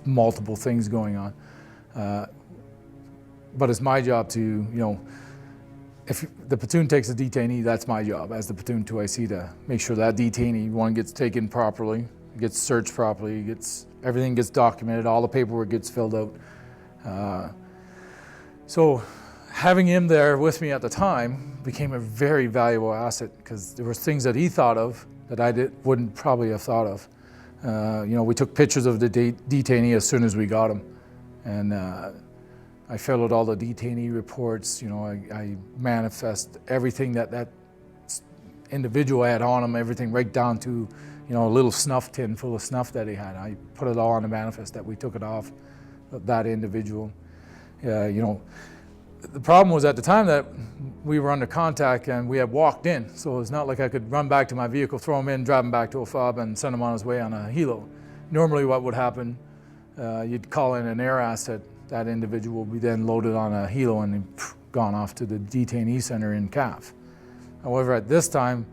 multiple things going on. But it's my job to, if the platoon takes a detainee, that's my job as the platoon 2IC to make sure that detainee, one, gets taken properly, gets searched properly, everything gets documented, all the paperwork gets filled out. So having him there with me at the time became a very valuable asset, because there were things that he thought of that I wouldn't probably have thought of. We took pictures of the detainee as soon as we got him, and I filled out all the detainee reports. I manifest everything that individual had on him, everything right down to a little snuff tin full of snuff that he had. I put it all on the manifest that we took it off that individual. The problem was at the time that we were under contact and we had walked in, so it's not like I could run back to my vehicle, throw him in, drive him back to a fob and send him on his way on a helo. Normally what would happen, you'd call in an air asset, that individual would be then loaded on a helo and gone off to the detainee center in CAF. However, at this time,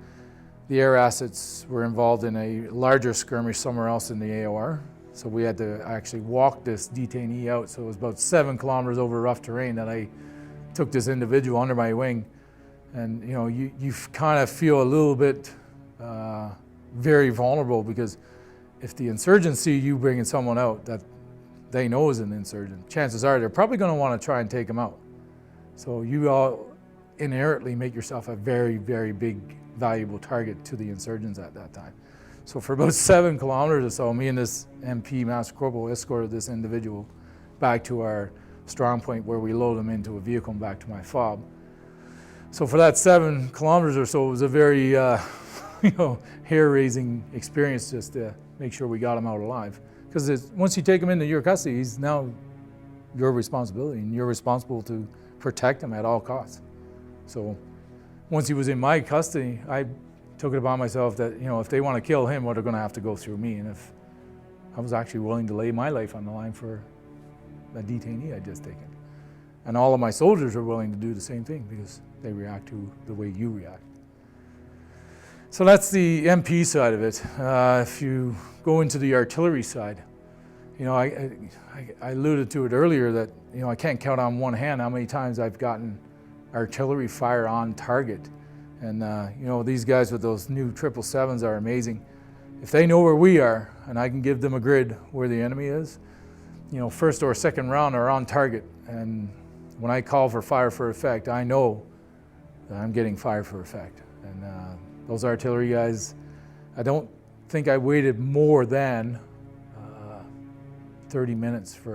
the air assets were involved in a larger skirmish somewhere else in the AOR. So we had to actually walk this detainee out. So it was about 7 kilometers over rough terrain that I took this individual under my wing. And you kind of feel a little bit very vulnerable, because if the insurgents see you bringing someone out that they know is an insurgent, chances are they're probably going to want to try and take him out. So you all inherently make yourself a very, very big, valuable target to the insurgents at that time. So for about 7 kilometers or so, me and this MP Master Corporal escorted this individual back to our strong point, where we load him into a vehicle and back to my fob. So for that 7 kilometers or so, it was a very hair-raising experience just to make sure we got him out alive. Because once you take him into your custody, he's now your responsibility, and you're responsible to protect him at all costs. So once he was in my custody, I took it upon myself that, if they want to kill him, well, they're going to have to go through me. And if I was actually willing to lay my life on the line for a detainee I'd just taken. And all of my soldiers are willing to do the same thing, because they react to the way you react. So that's the MP side of it. If you go into the artillery side, I alluded to it earlier that, I can't count on one hand how many times I've gotten artillery fire on target. And these guys with those new 777s are amazing. If they know where we are, and I can give them a grid where the enemy is, first or second round are on target. And when I call for fire for effect, I know that I'm getting fire for effect. And those artillery guys, I don't think I waited more than 30 minutes for